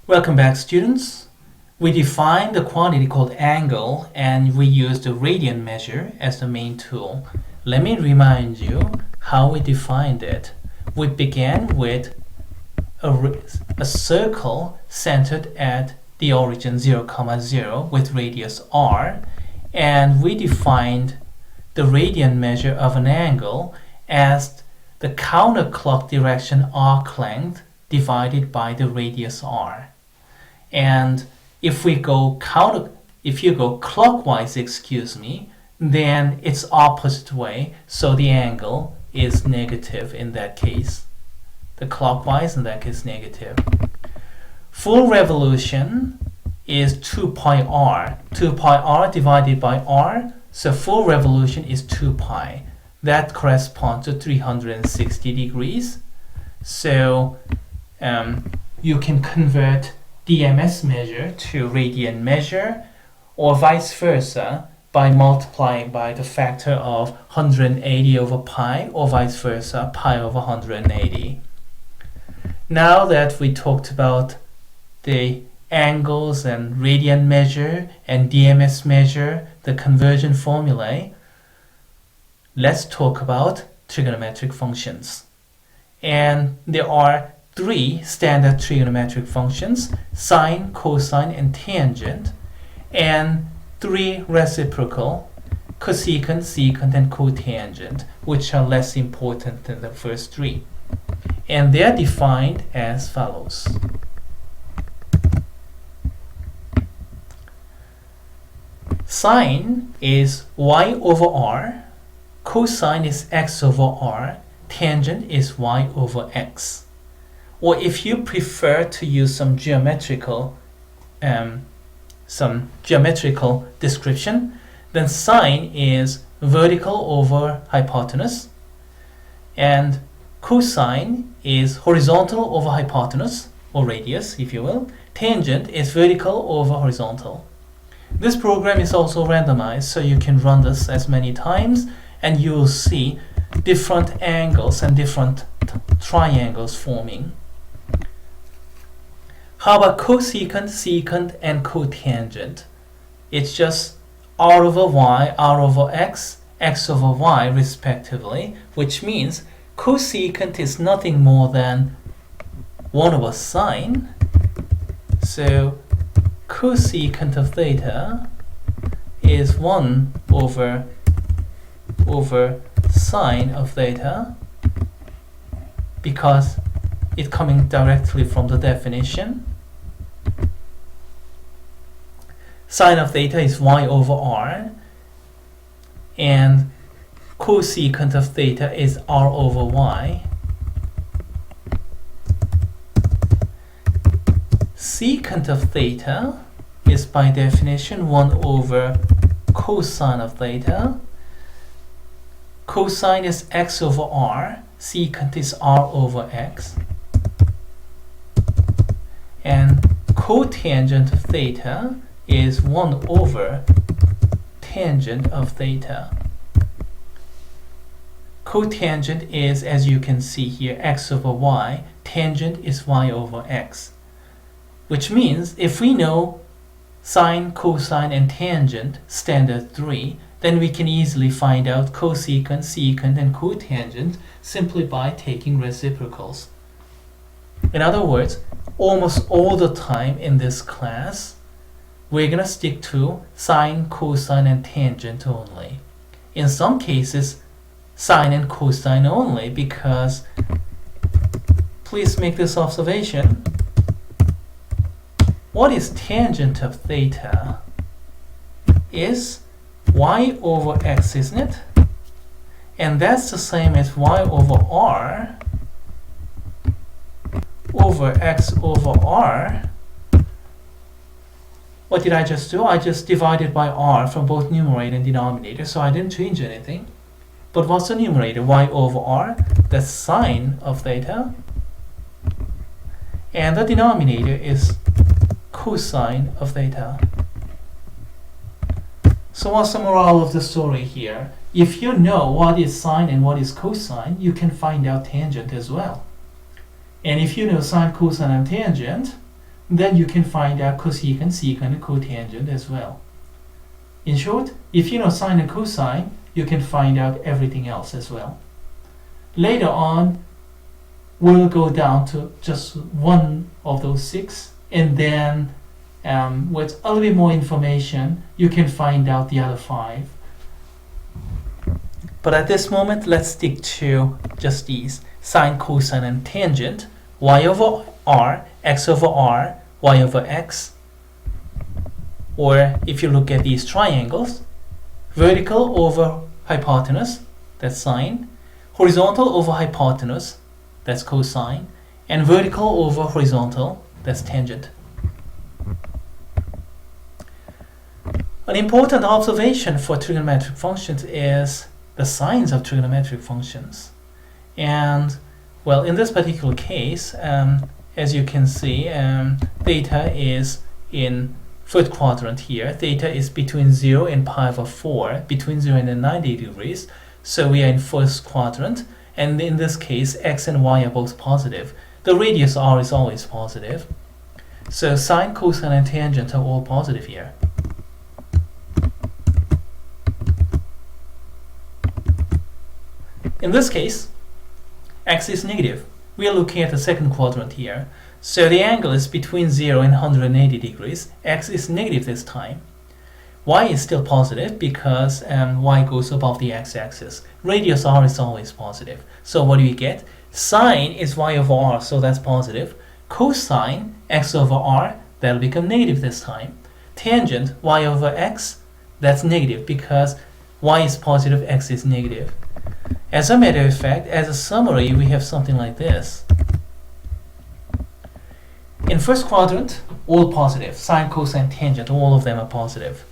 Welcome back, students. We defined the quantity called angle and we used the radian measure as the main tool. Let me remind you how we defined it. We began with a circle centered at the origin 0, 0 with radius r, and we defined the radian measure of an angle as the counterclock direction arc length divided by the radius r. And if you go clockwise, then it's opposite way, so the angle is negative in that case. The clockwise in that case negative. Full revolution is 2 pi r. 2 pi r divided by r, so full revolution is 2 pi. That corresponds to 360 degrees. So you can convert DMS measure to radian measure, or vice versa by multiplying by the factor of 180 over pi, or vice versa pi over 180. Now that we talked about the angles and radian measure and DMS measure, the conversion formulae, let's talk about trigonometric functions. And there are 3 standard trigonometric functions: sine, cosine, and tangent, and 3 reciprocal: cosecant, secant, and cotangent, which are less important than the first 3. And they are defined as follows. Sine is y over r, cosine is x over r, tangent is y over x. Or if you prefer to use some geometrical description, then sine is vertical over hypotenuse, and cosine is horizontal over hypotenuse, or radius if you will. Tangent is vertical over horizontal. This program is also randomized, so you can run this as many times and you will see different angles and different triangles forming. How about cosecant, secant, and cotangent? It's just r over y, r over x, x over y respectively, which means cosecant is nothing more than 1 over sine. So cosecant of theta is 1 over sine of theta, because it's coming directly from the definition. Sine of theta is y over r, and cosecant of theta is r over y. Secant of theta is by definition 1 over cosine of theta. Cosine is x over r, secant is r over x. And cotangent of theta is 1 over tangent of theta. Cotangent is, as you can see here, x over y. Tangent is y over x. Which means if we know sine, cosine, and tangent, standard 3, then we can easily find out cosecant, secant, and cotangent simply by taking reciprocals. In other words, almost all the time in this class, we're going to stick to sine, cosine, and tangent only. In some cases, sine and cosine only, because please make this observation. What is tangent of theta? Is y over x, isn't it? And that's the same as y over r over x over r. What did I just do? I just divided by r from both numerator and denominator, so I didn't change anything. But what's the numerator? Y over r, that's sine of theta. And the denominator is cosine of theta. So what's the moral of the story here? If you know what is sine and what is cosine, you can find out tangent as well. And if you know sine, cosine, and tangent, then you can find out cosecant, secant, and cotangent as well. In short, if you know sine and cosine, you can find out everything else as well. Later on, we'll go down to just one of those 6, and then with a little bit more information, you can find out the other 5. But at this moment, let's stick to just these: sine, cosine, and tangent, y over r, x over r, y over x. Or if you look at these triangles, vertical over hypotenuse, that's sine, horizontal over hypotenuse, that's cosine, and vertical over horizontal, that's tangent. An important observation for trigonometric functions is the signs of trigonometric functions. And well, in this particular case, as you can see, theta is in first quadrant here. Theta is between 0 and pi over 4, between 0 and 90 degrees. So we are in first quadrant, and in this case, x and y are both positive. The radius r is always positive. So sine, cosine, and tangent are all positive here. In this case, x is negative. We are looking at the second quadrant here. So the angle is between 0 and 180 degrees. X is negative this time. Y is still positive because y goes above the x-axis. Radius r is always positive. So what do we get? Sine is y over r, so that's positive. Cosine, x over r, that'll become negative this time. Tangent, y over x, that's negative because y is positive, x is negative. As a matter of fact, as a summary, we have something like this. In first quadrant, all positive. Sine, cosine, tangent, all of them are positive.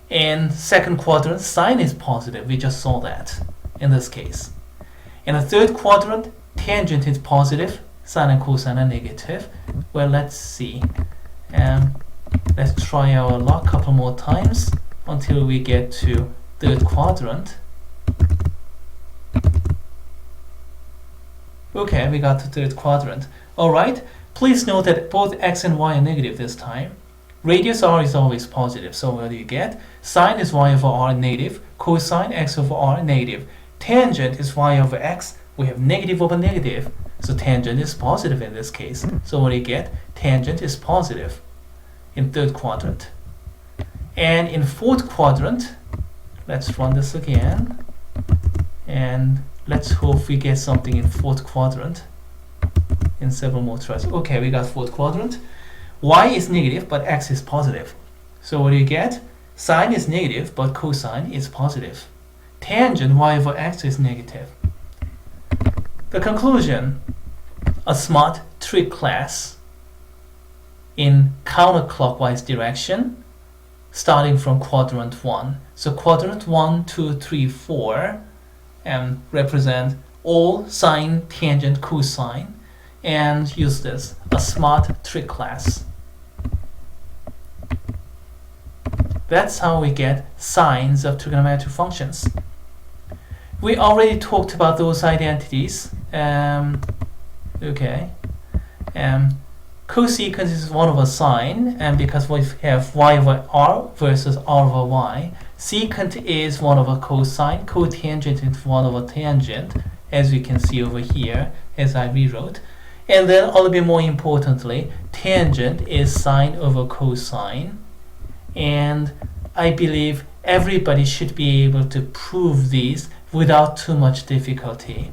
In second quadrant, sine is positive. We just saw that in this case. In the third quadrant, tangent is positive. Sine and cosine are negative. Well, let's see. Let's try our luck a couple more times until we get to third quadrant. Okay, we got to third quadrant. Alright, please note that both x and y are negative this time. Radius r is always positive, so what do you get? Sine is y over r negative, cosine x over r negative. Tangent is y over x, we have negative over negative, so tangent is positive in this case. So what do you get? Tangent is positive in third quadrant. And in fourth quadrant, let's run this again, and let's hope we get something in fourth quadrant in several more tries. Okay, we got fourth quadrant. Y is negative, but x is positive. So what do you get? Sine is negative, but cosine is positive. Tangent y over x is negative. The conclusion, a smart trig class in counterclockwise direction starting from quadrant 1. So quadrant 1, 2, 3, 4 represent all sine, tangent, cosine, and use this, a smart trig class. That's how we get signs of trigonometric functions. We already talked about those identities. Cosecant is 1 over sine, and because we have y over r versus r over y. Secant is 1 over cosine, cotangent is 1 over tangent, as we can see over here, as I rewrote. And then, a little bit more importantly, tangent is sine over cosine. And I believe everybody should be able to prove these without too much difficulty.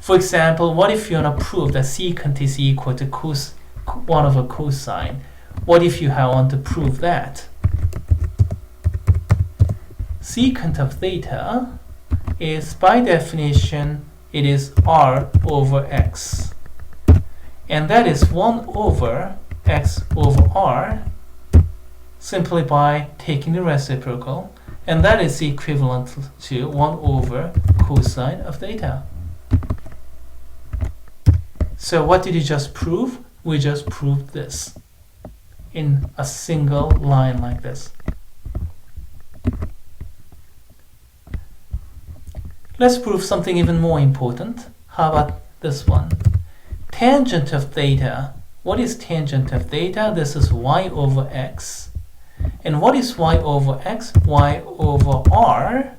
For example, what if you want to prove that secant is equal to 1 over cosine? What if you want to prove that? Secant of theta is, by definition, it is r over x. And that is 1 over x over r, simply by taking the reciprocal, and that is equivalent to 1 over cosine of theta. So what did you just prove? We just proved this in a single line like this. Let's prove something even more important. How about this one? Tangent of theta What is tangent of theta? This is y over x. And what is y over x? Y over r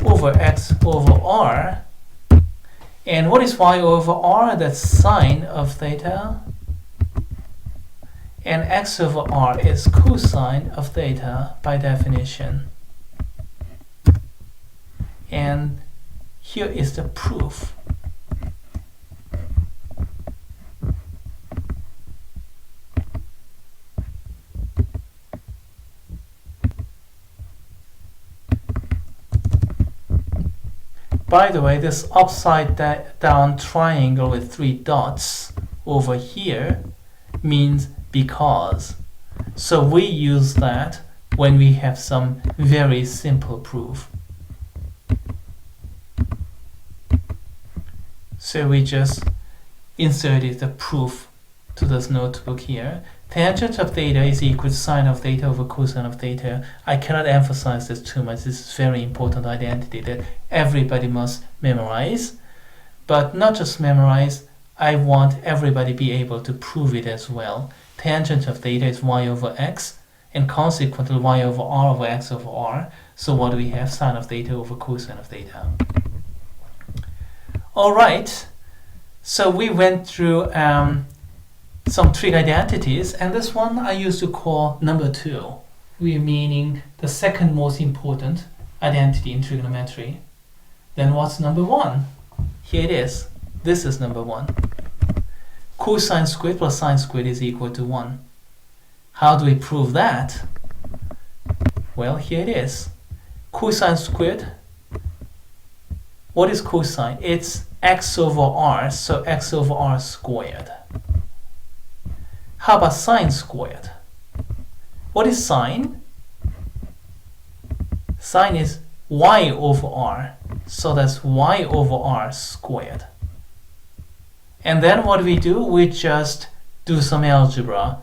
over x over r. And what is y over r? That's sine of theta. And x over r is cosine of theta by definition. And here is the proof. By the way, this upside down triangle with 3 dots over here means because. So we use that when we have some very simple proof. So we just inserted the proof to this notebook here. Tangent of theta is equal to sine of theta over cosine of theta. I cannot emphasize this too much. This is very important identity that everybody must memorize. But not just memorize, I want everybody be able to prove it as well. Tangent of theta is y over x, and consequently y over r over x over r. So what do we have? Sine of theta over cosine of theta. Alright, so we went through some trig identities, and this one I used to call number 2, meaning the second most important identity in trigonometry. Then what's number 1? Here it is. This is number 1. Cosine squared plus sine squared is equal to 1. How do we prove that? Well, here it is. Cosine squared. What is cosine? It's x over r, so x over r squared. How about sine squared? What is sine? Sine is y over r, so that's y over r squared. And then what do? We just do some algebra.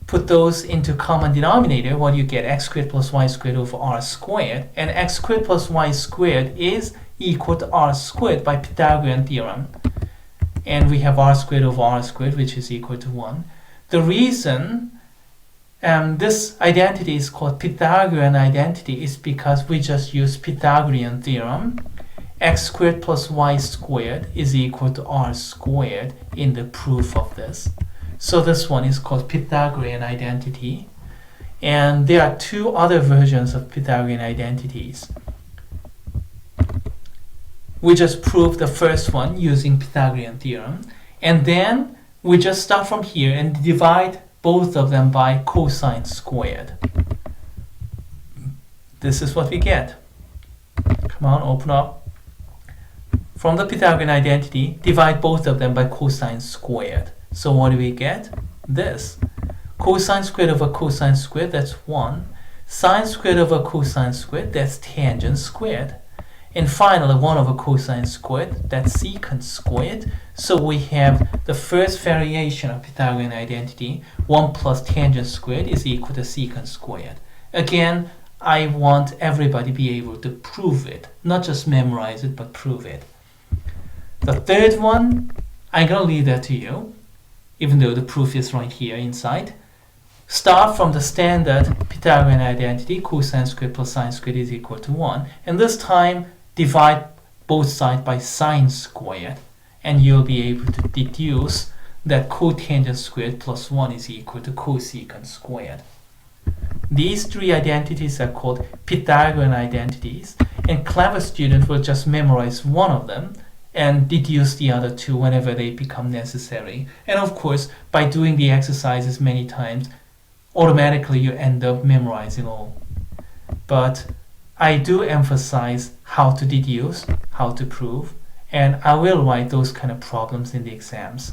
Put those into common denominator. What do you get? X squared plus y squared over r squared. And x squared plus y squared is equal to r squared by Pythagorean theorem. And we have r squared over r squared, which is equal to 1. The reason this identity is called Pythagorean identity is because we just use Pythagorean theorem. X squared plus y squared is equal to r squared in the proof of this. So this one is called Pythagorean identity. And there are 2 other versions of Pythagorean identities. We just proved the first one using Pythagorean theorem. And then we just start from here and divide both of them by cosine squared. This is what we get. Come on, open up. From the Pythagorean identity, divide both of them by cosine squared. So what do we get? This. Cosine squared over cosine squared, that's 1. Sine squared over cosine squared, that's tangent squared. And finally, 1 over cosine squared, that's secant squared. So we have the first variation of Pythagorean identity, 1 plus tangent squared is equal to secant squared. Again, I want everybody to be able to prove it. Not just memorize it, but prove it. The third one, I'm going to leave that to you, even though the proof is right here inside. Start from the standard Pythagorean identity, cosine squared plus sine squared is equal to 1. And this time, divide both sides by sine squared. And you'll be able to deduce that cotangent squared plus 1 is equal to cosecant squared. These 3 identities are called Pythagorean identities. And clever students will just memorize one of them and deduce the other 2 whenever they become necessary. And of course, by doing the exercises many times, automatically you end up memorizing all. But I do emphasize how to deduce, how to prove, and I will write those kind of problems in the exams.